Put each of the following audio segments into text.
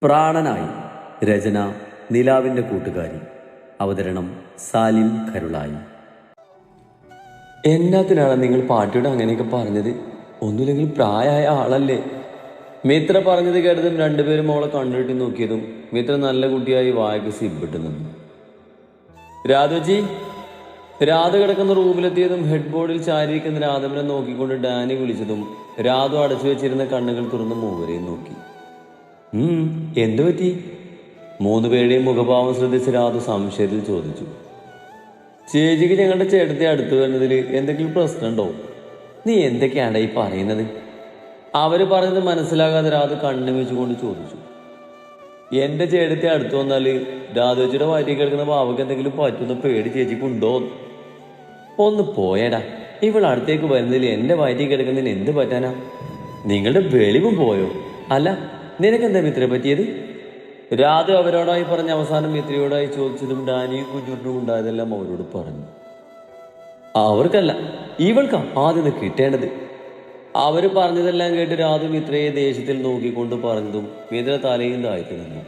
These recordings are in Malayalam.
പ്രാണനായി. രചന നിലാവിൻ്റെ കൂട്ടുകാരി. അവതരണം സാലിം കരുളായി. എന്നാത്തിനാണ് നിങ്ങൾ പാട്ടിയോട് അങ്ങനെയൊക്കെ പറഞ്ഞത്? ഒന്നുമില്ലെങ്കിൽ പ്രായമായ ആളല്ലേ? മിത്ര പറഞ്ഞത് കേട്ടതും രണ്ടുപേരും അവളെ കണ്ടിട്ട് നോക്കിയതും മിത്ര നല്ല കുട്ടിയായി വായ്ക്ക് സിബിട്ട് നിന്നു. രാധുജി. രാധ കിടക്കുന്ന റൂമിലെത്തിയതും ഹെഡ് ബോർഡിൽ ചാരിയിരിക്കുന്ന രാധവനെ നോക്കിക്കൊണ്ട് ഡാനി വിളിച്ചതും രാധു അടച്ചു വെച്ചിരുന്ന കണ്ണുകൾ തുറന്ന് മൂവരെയും നോക്കി. എന്തു പറ്റി? മൂന്നുപേരുടെയും മുഖഭാവം ശ്രദ്ധിച്ച് രാധു സംശയത്തിൽ ചോദിച്ചു. ചേച്ചിക്ക് ഞങ്ങളുടെ ചേട്ടത്തെ അടുത്ത് വരുന്നതിൽ എന്തെങ്കിലും പ്രശ്നമുണ്ടോ? നീ എന്തൊക്കെയാണ് ഈ പറയുന്നത്? അവര് പറഞ്ഞത് മനസ്സിലാകാതെ രാധു കണ്ണു വെച്ചുകൊണ്ട് ചോദിച്ചു. എന്റെ ചേട്ടത്തെ അടുത്ത് വന്നാൽ രാധുജിയുടെ വയറ്റിൽ കിടക്കുന്ന പാവക്ക് എന്തെങ്കിലും പറ്റുന്ന പേടി ചേച്ചിക്കുണ്ടോ? ഒന്ന് പോയടാ. ഇവൾ അടുത്തേക്ക് വരുന്നതിൽ എന്റെ വയറ്റിൽ കിടക്കുന്നതിന് എന്ത് പറ്റാനാ? നിങ്ങളുടെ വെളിവും പോയോ? അല്ല, നിനക്കെന്താ മിത്രയെ പറ്റിയത്? രാധു അവരോടായി പറഞ്ഞ അവസാനം മിത്രയോടായി ചോദിച്ചതും ഡാനിയും കുഞ്ഞുട്ടും ഉണ്ടായതെല്ലാം അവരോട് പറഞ്ഞു. അവർക്കല്ല, ഇവൾക്കാ ആദ്യം കിട്ടേണ്ടത്. അവര് പറഞ്ഞതെല്ലാം കേട്ട് രാധു മിത്രയെ ദേഷ്യത്തിൽ നോക്കിക്കൊണ്ട് പറഞ്ഞതും മിത്ര തലയും താഴ്ത്തി നിന്നു.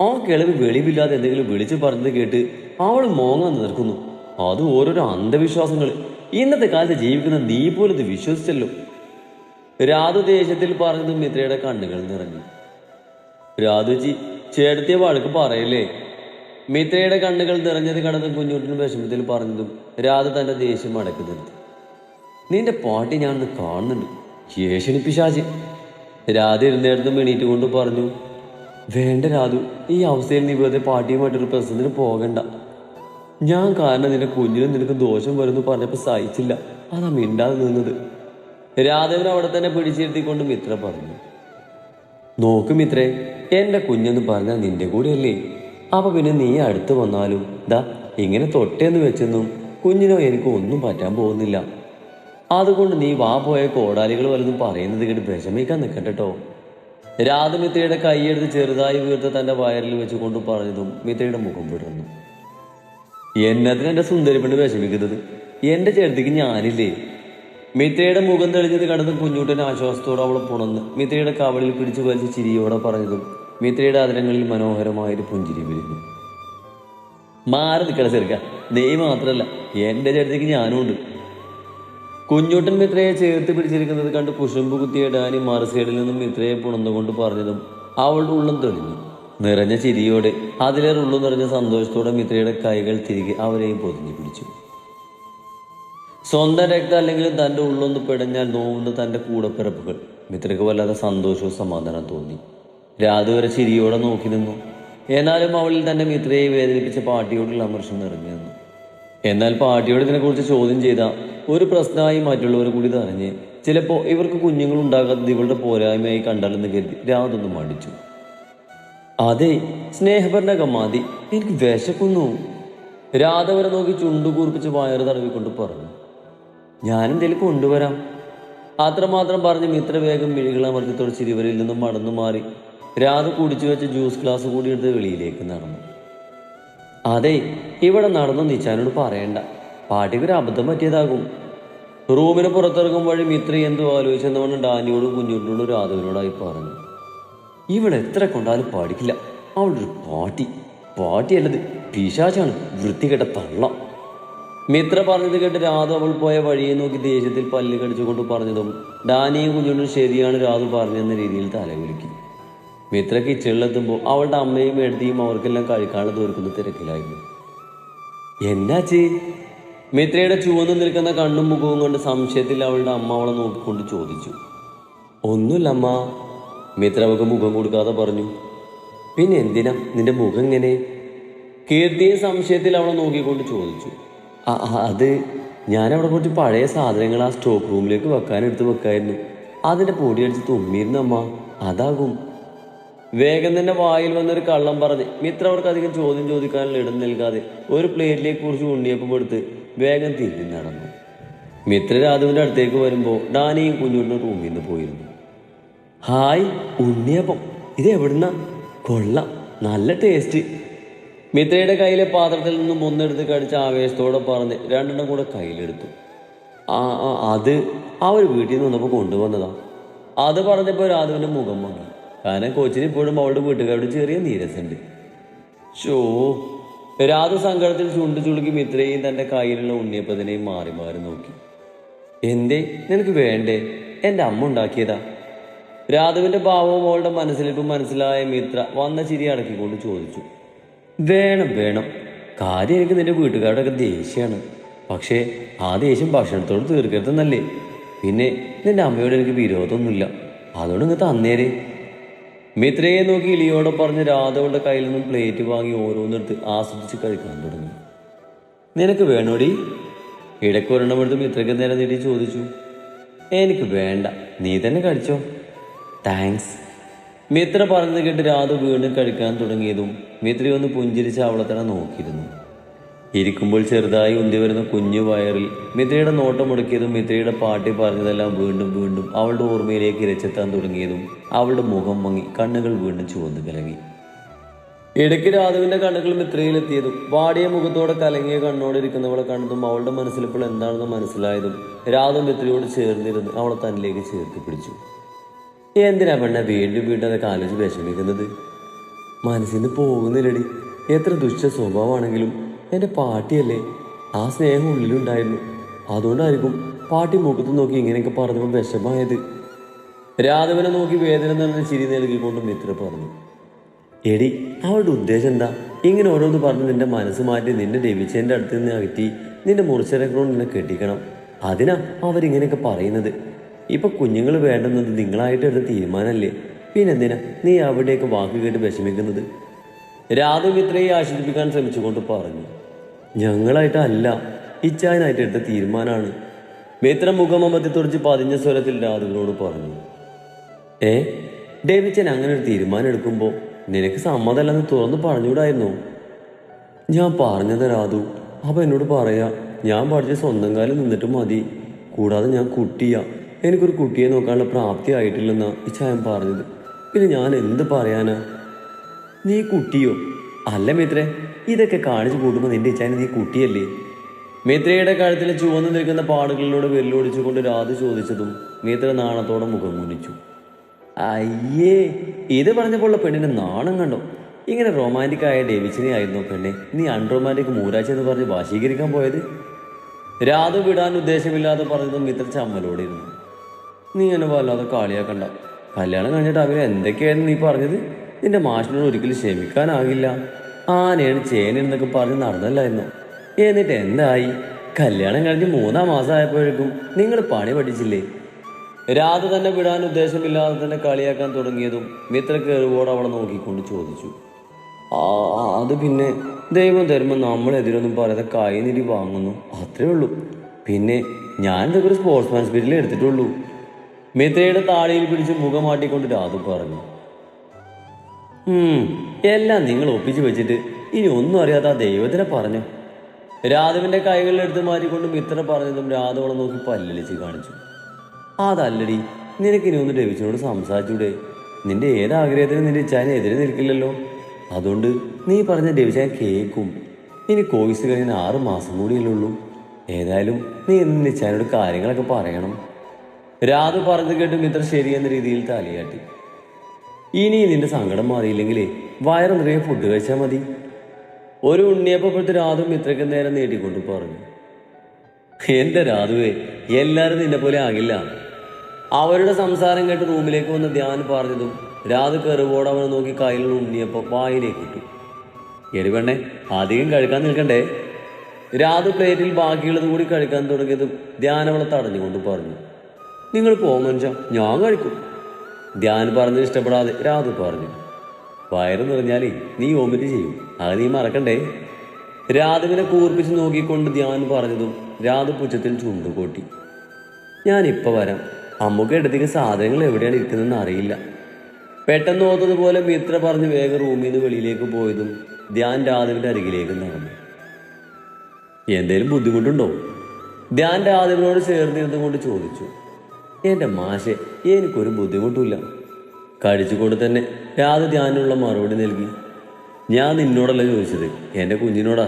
ആ കിളവ് വെളിവില്ലാതെ എന്തെങ്കിലും വിളിച്ചു പറഞ്ഞത് കേട്ട് അവൾ മോങ്ങാൻ നിൽക്കുന്നു. അത് ഓരോരോ അന്ധവിശ്വാസങ്ങൾ. ഇന്നത്തെ കാലത്ത് ജീവിക്കുന്ന നീ പോലും ഇത് വിശ്വസിച്ചല്ലോ. രാധു ദേഷ്യത്തിൽ പറഞ്ഞതും മിത്രയുടെ കണ്ണുകൾ നിറഞ്ഞു. രാധുജി, ചേട്ടത്തിയെ വഴക്ക് പറയല്ലേ? മിത്രയുടെ കണ്ണുകൾ നിറഞ്ഞത് കണ്ടതും കുഞ്ഞുട്ടിന് വിഷമത്തിൽ പറഞ്ഞതും രാധു തന്റെ ദേഷ്യം അടക്കി നിർത്തി. നിന്റെ പാട്ടി ഞാനൊന്ന് കാണുന്നുണ്ട്, ശേഷണി പിശാചി. രാധ ഇരുന്നിടത്തും എണീറ്റ് കൊണ്ട് പറഞ്ഞു. വേണ്ട രാധു, ഈ അവസ്ഥയിൽ നീ വെറുതെ പാട്ടിയുമായിട്ടൊരു പ്രശ്നത്തിന് പോകണ്ട. ഞാൻ കാരണം നിന്റെ കുഞ്ഞിനും നിനക്ക് ദോഷം വരുന്നു പറഞ്ഞപ്പോൾ സഹിച്ചില്ല, അതാ മിണ്ടാതെ നിന്നത്. രാധവൻ അവിടെ തന്നെ പിടിച്ചിരുത്തിക്കൊണ്ട് മിത്ര പറഞ്ഞു. നോക്ക് മിത്രേ, എന്റെ കുഞ്ഞെന്ന് പറഞ്ഞാൽ നിന്റെ കൂടെയല്ലേ? അപ്പൊ പിന്നെ നീ അടുത്ത് വന്നാലും ദാ ഇങ്ങനെ തൊട്ടേന്ന് വെച്ചെന്നും കുഞ്ഞിനോ എനിക്ക് ഒന്നും പറ്റാൻ പോകുന്നില്ല. അതുകൊണ്ട് നീ വാ പോയ കോടാലികൾ വല്ലതും പറയുന്നത് കേട്ട് വിഷമിക്കാൻ നിൽക്കട്ടോ. രാധ മിത്രയുടെ കൈയെടുത്ത് ചെറുതായി വീർത്ത് തന്റെ വയറിൽ വെച്ചുകൊണ്ട് പറഞ്ഞതും മിത്രയുടെ മുഖം വിടർന്നു. എന്നതിന് എന്റെ സുന്ദരി പെണ്ണ് വിഷമിക്കുന്നത്? എന്റെ ചേർത്തിക്ക് ഞാനില്ലേ? മിത്രയുടെ മുഖം തെളിഞ്ഞത് കണ്ടതും കുഞ്ഞൂട്ടൻ ആശ്വാസത്തോടെ അവളെ പുണർന്ന് മിത്രയുടെ കവളിൽ പിടിച്ചു വലിച്ച് ചിരിയോടെ പറഞ്ഞതും മിത്രയുടെ അതിരങ്ങളിൽ മനോഹരമായൊരു പുഞ്ചിരി വിരിഞ്ഞു. മാറി നിൽക്കണ ചെറുക്ക, നീ മാത്രല്ല, എന്റെ ചേട്ടത്തേക്ക് ഞാനും ഉണ്ട്. കുഞ്ഞൂട്ടൻ മിത്രയെ ചേർത്ത് പിടിച്ചിരിക്കുന്നത് കണ്ട് കുശുമ്പ് കുത്തിയ ഡാനി മറു സൈഡിൽ നിന്നും മിത്രയെ പുണർന്നുകൊണ്ട് പറഞ്ഞതും അവളുടെ ഉള്ളം തെളിഞ്ഞു. നിറഞ്ഞ ചിരിയോടെ അതിലേറെ ഉള്ളു നിറഞ്ഞ സന്തോഷത്തോടെ മിത്രയുടെ കൈകൾ തിരികെ അവരെയും പൊതിഞ്ഞു പിടിച്ചു. സ്വന്തം രക്തം അല്ലെങ്കിലും തൻ്റെ ഉള്ളൊന്ന് പിടഞ്ഞാൽ നോവുന്ന തൻ്റെ കൂടപ്പിറപ്പുകൾ. മിത്രയ്ക്ക് വല്ലാതെ സന്തോഷവും സമാധാനം തോന്നി. രാധു വരെ ചിരിയോടെ നോക്കി നിന്നു. എന്നാലും അവളിൽ തന്നെ മിത്രയെ വേദനിപ്പിച്ച പാട്ടിയോടുള്ള അമർഷം നിറഞ്ഞു നിന്നു. എന്നാൽ പാട്ടിയോട് ഇതിനെക്കുറിച്ച് ചോദ്യം ചെയ്ത ഒരു പ്രശ്നമായി മറ്റുള്ളവർ കൂടി അറിഞ്ഞ് ചിലപ്പോൾ ഇവർക്ക് കുഞ്ഞുങ്ങൾ ഉണ്ടാകാത്തത് ഇവളുടെ പോരായ്മയായി കണ്ടാലെന്ന് കരുതി രാധൊന്നും മടിച്ചു. അതെ, സ്നേഹപരനൊക്കെ മതി, എനിക്ക് വിശക്കുന്നു. രാധ വരെ നോക്കി ചുണ്ടു കൂർപ്പിച്ച് വയറ് തടവിക്കൊണ്ട് പറഞ്ഞു. ഞാനെന്തേലും കൊണ്ടുവരാം. അത്രമാത്രം പറഞ്ഞ് മിത്ര വേഗം മിഴികളമർത്തി തുടച്ച് ഇരുവരിൽ നിന്നും മടന്നു മാറി രാധ കുടിച്ചു വെച്ച ജ്യൂസ് ഗ്ലാസ് കൂടി എടുത്ത് വെളിയിലേക്ക് നടന്നു. അതെ, ഇവിടെ നടന്നു നിച്ചാനോട് പറയണ്ട, പാട്ടിക്കൊരു അബദ്ധം പറ്റിയതാകും. റൂമിന് പുറത്തിറങ്ങും വഴി മിത്ര എന്തോ ആലോചിച്ചെന്നവണ്ണം ഡാനിയോടും കുഞ്ഞുട്ടിനോടും രാധവിനോടായി പറഞ്ഞു. ഇവിടെ എത്ര കൊണ്ടാലും പാടിക്കില്ല, അവളൊരു പാട്ടിയല്ലത്, പിശാചാണ്, വൃത്തികെട്ട തള്ളം. മിത്ര പറഞ്ഞത് കേട്ട് രാധു അവൾ പോയ വഴിയെ നോക്കി ദേഷ്യത്തിൽ പല്ല് കടിച്ചുകൊണ്ട് പറഞ്ഞതും ഡാനിയും കുഞ്ഞുണ്ടും ശരിയാണ് രാധു പറഞ്ഞെന്ന രീതിയിൽ തലകുലുക്കി. മിത്ര കിച്ചണിലെത്തുമ്പോൾ അവളുടെ അമ്മയും എഴുതിയും അവർക്കെല്ലാം കഴിക്കാനുള്ള ദൂരക്കുന്ന തിരക്കിലായിരുന്നു. എന്നാച്ചി? മിത്രയുടെ ചുവന്നു നിൽക്കുന്ന കണ്ണും മുഖവും കൊണ്ട് സംശയത്തിൽ അവളുടെ അമ്മ അവളെ നോക്കിക്കൊണ്ട് ചോദിച്ചു. ഒന്നുമില്ല അമ്മ, മിത്ര അവൾക്ക് മുഖം കൊടുക്കാതെ പറഞ്ഞു. പിന്നെ എന്തിനാ നിന്റെ മുഖം ഇങ്ങനെ? കീർത്തിയെ സംശയത്തിൽ അവളെ നോക്കിക്കൊണ്ട് ചോദിച്ചു. അത് ഞാനവിടെ കുറച്ച് പഴയ സാധനങ്ങൾ ആ സ്റ്റോക്ക് റൂമിലേക്ക് എടുത്ത് വെക്കായിരുന്നു, അതിൻ്റെ പൊടിയടിച്ച് തുമ്മിയിരുന്നു അമ്മ, അതാകും. വേഗം തന്നെ വായിൽ വന്നൊരു കള്ളം പറഞ്ഞ് മിത്ര അവർക്ക് അധികം ചോദ്യം ചോദിക്കാനുള്ള ഇടം നൽകാതെ ഒരു പ്ലേറ്റിലേക്ക് കുറിച്ച് ഉണ്ണിയപ്പം എടുത്ത് വേഗം തിരിഞ്ഞ് നടന്നു. മിത്ര രാധുവിൻ്റെ അടുത്തേക്ക് വരുമ്പോൾ ഡാനിയും കുഞ്ഞുണ്ണും റൂമിൽ നിന്ന് പോയിരുന്നു. ഹായ്, ഉണ്ണിയപ്പം ഇത് എവിടുന്ന? കൊള്ളാം, നല്ല ടേസ്റ്റ്. മിത്രയുടെ കയ്യിലെ പാത്രത്തിൽ നിന്നും ഒന്നെടുത്ത് കടിച്ച് ആവേശത്തോടെ പറഞ്ഞ് രണ്ടെണ്ണം കൂടെ കയ്യിലെടുത്തു. അത് അവർ വീട്ടിൽ നിന്ന് വന്നപ്പോൾ കൊണ്ടുവന്നതാ. അത് പറഞ്ഞപ്പോൾ രാധുവിൻ്റെ മുഖം വന്നു. കാരണം കൊച്ചിന് ഇപ്പോഴും അവളുടെ വീട്ടുകാരുടെ ചെറിയ നീരസുണ്ട്. ഷോ രാധു സങ്കടത്തിൽ ചുണ്ടു ചുളുക്കി മിത്രയെയും തൻ്റെ കയ്യിലുള്ള ഉണ്ണിയപ്പത്തിനെയും മാറി മാറി നോക്കി. എന്തേ, നിനക്ക് വേണ്ടേ? എൻ്റെ അമ്മ ഉണ്ടാക്കിയതാ. രാധുവിൻ്റെ ഭാവവും അവളുടെ മനസ്സിലിപ്പം മനസ്സിലായ മിത്ര വന്ന ചിരി അടക്കിക്കൊണ്ട് ചോദിച്ചു. വേണം വേണം, കാര്യം എനിക്ക് നിന്റെ വീട്ടുകാരുടെയൊക്കെ ദേഷ്യമാണ്. പക്ഷേ ആ ദേഷ്യം ഭക്ഷണത്തോട് തീർക്കരുതെന്നല്ലേ. പിന്നെ നിന്റെ അമ്മയോട് എനിക്ക് വിരോധമൊന്നുമില്ല, അതുകൊണ്ട് ഇങ്ങ് തന്നേരെ. മിത്രയെ നോക്കി ഇളിയോടെ പറഞ്ഞ് രാധവളുടെ കയ്യിൽ നിന്നും പ്ലേറ്റ് വാങ്ങി ഓരോന്നെടുത്ത് ആസ്വദിച്ച് കഴിക്കാൻ തുടങ്ങി. നിനക്ക് വേണോടി? ഇടയ്ക്ക് ഒരെണ്ണമെടുത്ത് മിത്രയ്ക്ക് നേരെ നീട്ടി ചോദിച്ചു. എനിക്ക് വേണ്ട, നീ തന്നെ കഴിച്ചോ. താങ്ക്സ്. മിത്ര പറഞ്ഞത് കേട്ട് രാധ വീണ്ടും കഴിക്കാൻ തുടങ്ങിയതും മിത്രയൊന്ന് പുഞ്ചിരിച്ച് അവളെ തന്നെ നോക്കിയിരുന്നു. ഇരിക്കുമ്പോൾ ചെറുതായി ഉന്തി വരുന്ന കുഞ്ഞു വയറിൽ മിത്രയുടെ നോട്ടം മുടക്കിയതും മിത്രയുടെ പാട്ടി പറഞ്ഞതെല്ലാം വീണ്ടും വീണ്ടും അവളുടെ ഓർമ്മയിലേക്ക് ഇരച്ചെത്താൻ തുടങ്ങിയതും അവളുടെ മുഖം മങ്ങി കണ്ണുകൾ വീണ്ടും ചുവന്നു കലങ്ങി. ഇടയ്ക്ക് രാധുവിന്റെ കണ്ണുകൾ മിത്രയിലെത്തിയതും വാടിയ മുഖത്തോടെ കലങ്ങിയ കണ്ണോടെ ഇരിക്കുന്നവളെ കണ്ടതും അവളുടെ മനസ്സിലിപ്പോൾ എന്താണെന്ന് മനസ്സിലായതും രാധു മിത്രയോട് ചേർന്നിരുന്ന് അവളെ തന്നിലേക്ക് ചേർത്ത് പിടിച്ചു. എന്തിനാ പെണ്ണ വീണ്ടും വീണ്ടും അതൊക്കെ ആലോചിച്ച് വിഷമിക്കുന്നത്? മനസ്സിന് പോകുന്നില്ലടി. എത്ര ദുഷ്ട സ്വഭാവമാണെങ്കിലും എൻ്റെ പാട്ടിയല്ലേ, ആ സ്നേഹം ഉള്ളിലുണ്ടായിരുന്നു. അതുകൊണ്ടായിരിക്കും പാട്ടി മുഖത്ത് നോക്കി ഇങ്ങനെയൊക്കെ പറഞ്ഞപ്പോൾ വിഷമായത്. രാധവനെ നോക്കി വേദന നിറഞ്ഞ ചിരി നൽകിക്കൊണ്ട് മിത്ര പറഞ്ഞു. എടി, അവളുടെ ഉദ്ദേശം എന്താ? ഇങ്ങനെ ഓരോന്ന് പറഞ്ഞ് നിന്റെ മനസ്സ് മാറ്റി നിന്റെ രവിച്ചേൻ്റെ അടുത്ത് നിന്ന് അകറ്റി നിന്റെ മുറിച്ചരക്കളോട് നിന്നെ കെട്ടിക്കണം. അതിനാ അവരിങ്ങനെയൊക്കെ പറയുന്നത്. ഇപ്പൊ കുഞ്ഞുങ്ങൾ വേണ്ടെന്നത് നിങ്ങളായിട്ട് എടുത്ത തീരുമാനമല്ലേ, പിന്നെന്തിനാ നീ അവിടെയൊക്കെ വാക്ക് കേട്ട് വിഷമിക്കുന്നത്? രാധു മിത്രയെ ആശ്വസിപ്പിക്കാൻ ശ്രമിച്ചുകൊണ്ട് പറഞ്ഞു. ഞങ്ങളായിട്ടല്ല, ഇച്ചായനായിട്ട് എടുത്ത തീരുമാനമാണ്. മിത്ര മുഖമമത്തി തുറച്ച് പതിഞ്ഞ സ്വരത്തിൽ രാധുവിനോട് പറഞ്ഞു. ഡേവിച്ചൻ അങ്ങനെ ഒരു തീരുമാനം എടുക്കുമ്പോൾ നിനക്ക് സമ്മതമല്ലെന്ന് തുറന്ന് പറഞ്ഞുകൂടായിരുന്നോ? ഞാൻ പറഞ്ഞത് രാധു, അപ്പൊ എന്നോട് പറയാ, ഞാൻ പഠിച്ച സ്വന്തം കാലം നിന്നിട്ട് മതി. കൂടാതെ ഞാൻ കുട്ടിയാ, എനിക്കൊരു കുട്ടിയെ നോക്കാനുള്ള പ്രാപ്തി ആയിട്ടില്ലെന്നാ ഇച്ചായൻ പറഞ്ഞത്. പിന്നെ ഞാൻ എന്ത് പറയാനാ? നീ കുട്ടിയോ? അല്ല മിത്രേ, ഇതൊക്കെ കാണിച്ചു കൂട്ടുമ്പോൾ നിന്റെ ഇച്ചായൻ നീ കുട്ടിയല്ലേ? മിത്രയുടെ കഴുത്തിൽ ചുവന്നു നിൽക്കുന്ന പാടുകളിലൂടെ വെല്ലുവിളിച്ചുകൊണ്ട് രാധു ചോദിച്ചതും മിത്ര നാണത്തോടെ മുഖം കുനിച്ചു. അയ്യേ, ഇത് പറഞ്ഞപ്പോഴുള്ള പെണ്ണിന്റെ നാണം കണ്ടോ? ഇങ്ങനെ റൊമാൻറ്റിക് ആയ ഡേവിച്ചിനെ ആയിരുന്നു പെണ്ണെ നീ അൺറൊമാൻറ്റിക് മൂരാച്ചെന്ന് പറഞ്ഞ് വാശീകരിക്കാൻ പോയത്? രാധു വിടാൻ ഉദ്ദേശമില്ലാതെ പറഞ്ഞതും മിത്ര ചമ്മലോടെ ഇരുന്നു. നീ എന്നെ വല്ലാതെ കളിയാക്കണ്ട. കല്യാണം കഴിഞ്ഞിട്ട് അവർ എന്തൊക്കെയായിരുന്നു നീ പറഞ്ഞത്? നിന്റെ മാഷിനോട് ഒരിക്കലും ക്ഷമിക്കാനാകില്ല. ആനയാണ് ചേനെന്നൊക്കെ പറഞ്ഞ് നടന്നല്ലായിരുന്നു. എന്നിട്ട് എന്തായി? കല്യാണം കഴിഞ്ഞ് 3-ാം മാസം ആയപ്പോഴേക്കും നിങ്ങൾ പണി പഠിച്ചില്ലേ? രാധു തന്നെ വിടാൻ ഉദ്ദേശമില്ലാതെ തന്നെ കളിയാക്കാൻ തുടങ്ങിയതും മിത്ര കയറുവോടെ അവളെ നോക്കിക്കൊണ്ട് ചോദിച്ചു. അത് പിന്നെ ദൈവം തരുമ്പോൾ നമ്മളെതിരൊന്നും പറയാതെ കൈനിരി വാങ്ങുന്നു, അത്രേ ഉള്ളൂ. പിന്നെ ഞാൻ ഇതൊക്കെ ഒരു സ്പോർട്സ്മാൻ സ്പിരിറ്റിൽ എടുത്തിട്ടുള്ളൂ. മിത്രയുടെ താടിയിൽ പിടിച്ച് മുഖമാട്ടിക്കൊണ്ട് രാധു പറഞ്ഞു. എല്ലാം നിങ്ങൾ ഒപ്പിച്ചു വെച്ചിട്ട് ഇനി ഒന്നും അറിയാതെ ആ ദൈവത്തിനെ പറഞ്ഞു. രാധുവിന്റെ കൈകളിലെടുത്ത് മാറ്റിക്കൊണ്ട് മിത്ര പറഞ്ഞതും രാധവളെ നോക്കി പല്ലലിച്ച് കാണിച്ചു. അതല്ലടി, നിനക്കിനി ഒന്ന് രവിച്ചനോട് സംസാരിച്ചൂടെ? നിന്റെ ഏതാഗ്രഹത്തിനും നിന്റെ ഇച്ചായനെ എതിരെ നിൽക്കില്ലല്ലോ. അതുകൊണ്ട് നീ പറഞ്ഞ രവിച്ചായൻ കേൾക്കും. ഇനി കോഴ്സ് കഴിഞ്ഞാൽ 6 മാസം കൂടിയല്ലേ ഉള്ളൂ. ഏതായാലും നീ നിന്റെ ഇച്ചായനോട് കാര്യങ്ങളൊക്കെ പറയണം. രാധു പറഞ്ഞത് കേട്ട് മിത്ര ശരിയെന്ന രീതിയിൽ തലയാട്ടി. ഇനി നിന്റെ സങ്കടം മാറിയില്ലെങ്കിലേ വയറ് നിറയെ ഫുഡ് കഴിച്ചാൽ മതി. ഒരു ഉണ്ണിയപ്പപ്പെടുത്ത് രാധു മിത്രയ്ക്ക് നേരെ നീട്ടിക്കൊണ്ട് പറഞ്ഞു. എന്റെ രാധുവേ, എല്ലാവരും നിന്നെ പോലെ ആകില്ല. അവരുടെ സംസാരം കേട്ട് റൂമിലേക്ക് വന്ന് ധ്യാൻ പറഞ്ഞതും രാധു കെറുവോടെ അവനെ നോക്കി കയ്യിലുള്ള ഉണ്ണിയപ്പം വായിലേക്ക് ഇട്ടു. എരിവെണ്ണെ, അധികം കഴിക്കാൻ നിൽക്കണ്ടേ? രാധു പ്ലേറ്റിൽ ബാക്കിയുള്ളത് കൂടി കഴിക്കാൻ തുടങ്ങിയതും ധ്യാൻ അവളെ തടഞ്ഞുകൊണ്ട് പറഞ്ഞു. നിങ്ങൾ മനുഷ്യ, ഞാൻ കഴിക്കും. ധ്യാൻ പറഞ്ഞത് ഇഷ്ടപ്പെടാതെ രാധു പറഞ്ഞു. വയറ് നിറഞ്ഞാലേ നീ വോമിറ്റ് ചെയ്യും, അത് നീ മറക്കണ്ടേ? രാധുവിനെ കൂർപ്പിച്ച് നോക്കിക്കൊണ്ട് ധ്യാൻ പറഞ്ഞതും രാധു പുച്ഛത്തിൽ ചുണ്ടുകൊട്ടി. ഞാനിപ്പോൾ വരാം, അമ്മുക്ക് ഇടത്തേക്ക് സാധനങ്ങൾ എവിടെയാണ് ഇരിക്കുന്നതെന്ന് അറിയില്ല. പെട്ടെന്ന് ഓർത്തതുപോലെ മിത്ര പറഞ്ഞ് വേഗം റൂമിൽ നിന്ന് വെളിയിലേക്ക് പോയതും ധ്യാൻ രാധുവിൻ്റെ അരികിലേക്ക് നടന്നു. എന്തേലും ബുദ്ധിമുട്ടുണ്ടോ? ധ്യാൻ രാധുവിനോട് ചേർന്നിരുന്നു കൊണ്ട് ചോദിച്ചു. എൻ്റെ മാഷെ, എനിക്കൊരു ബുദ്ധിമുട്ടില്ല. കഴിച്ചുകൊണ്ട് തന്നെ രാധ ധ്യാനുള്ള മറുപടി നൽകി. ഞാൻ നിന്നോടല്ല ചോദിച്ചത്, എൻ്റെ കുഞ്ഞിനോടാ.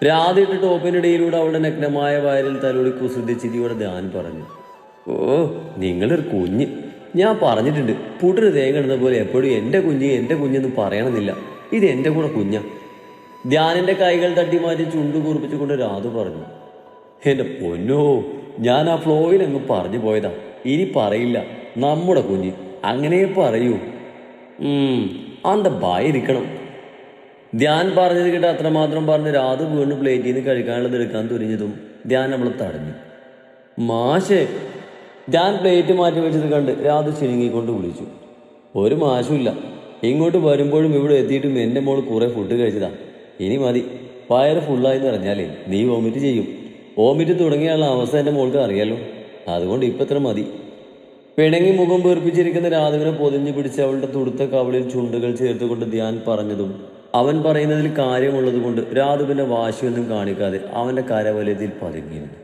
രാധ ഇട്ട് ടോപ്പിനിടയിലൂടെ അവളുടെ നഗ്നമായ വയറിൽ തലോടി കുസൃതി ചിരിയോടെ ധ്യാൻ പറഞ്ഞു. ഓ, നിങ്ങളൊരു കുഞ്ഞ്. ഞാൻ പറഞ്ഞിട്ടുണ്ട് പുട്ടിന് തേങ്ങ ഇടുന്ന പോലെ എപ്പോഴും എൻ്റെ കുഞ്ഞെന്ന് പറയണമെന്നില്ല. ഇത് എൻ്റെ കൂടെ കുഞ്ഞാ. ധ്യാനിൻ്റെ കൈകൾ തട്ടി മാറ്റി ചുണ്ടു കൂർപ്പിച്ചുകൊണ്ട് രാധു പറഞ്ഞു. എൻ്റെ പൊന്നോ, ഞാൻ ആ ഫ്ലോയിൽ അങ്ങ് പറഞ്ഞു പോയതാ. ഇനി പറയില്ല. നമ്മുടെ കുഞ്ഞ് അങ്ങനെ പറയൂ. അന്ത ബായിരിക്കണം. ധ്യാൻ പറഞ്ഞത് കേട്ട് അത്രമാത്രം പറഞ്ഞ് രാധു വീണ്ടും പ്ലേറ്റിൽ നിന്ന് കഴിക്കാനുള്ളത് എടുക്കാൻ തുനിഞ്ഞതും ധ്യാൻ നമ്മളെ തടഞ്ഞു. മാഷേ! ധ്യാൻ പ്ലേറ്റ് മാറ്റി വെച്ചത് കണ്ട് രാധു ചിനുങ്ങിക്കൊണ്ട് വിളിച്ചു. ഒരു മാഷുമില്ല. ഇങ്ങോട്ട് വരുമ്പോഴും ഇവിടെ എത്തിയിട്ടും എൻ്റെ മോൾ കുറെ ഫുഡ് കഴിച്ചതാ. ഇനി മതി. വയറ് ഫുള്ളായി നിറഞ്ഞാലേ നീ വോമിറ്റ് ചെയ്യും. വോമിറ്റ് തുടങ്ങിയുള്ള അവസ്ഥ എൻ്റെ മോൾക്ക് അറിയാലോ. അതുകൊണ്ട് ഇപ്പം ഇത്ര മതി. പിണങ്ങി മുഖം വീർപ്പിച്ചിരിക്കുന്ന രാധുവിനെ പൊതിഞ്ഞു പിടിച്ച് അവളുടെ തുടുത്ത കവളിൽ ചുണ്ടുകൾ ചേർത്തുകൊണ്ട് ധ്യാൻ പറഞ്ഞതും അവൻ പറയുന്നതിൽ കാര്യമുള്ളത് കൊണ്ട് രാധുവിൻ്റെ വാശിയൊന്നും കാണിക്കാതെ അവൻ്റെ കരവലയത്തിൽ പതുങ്ങിയിരുന്നു.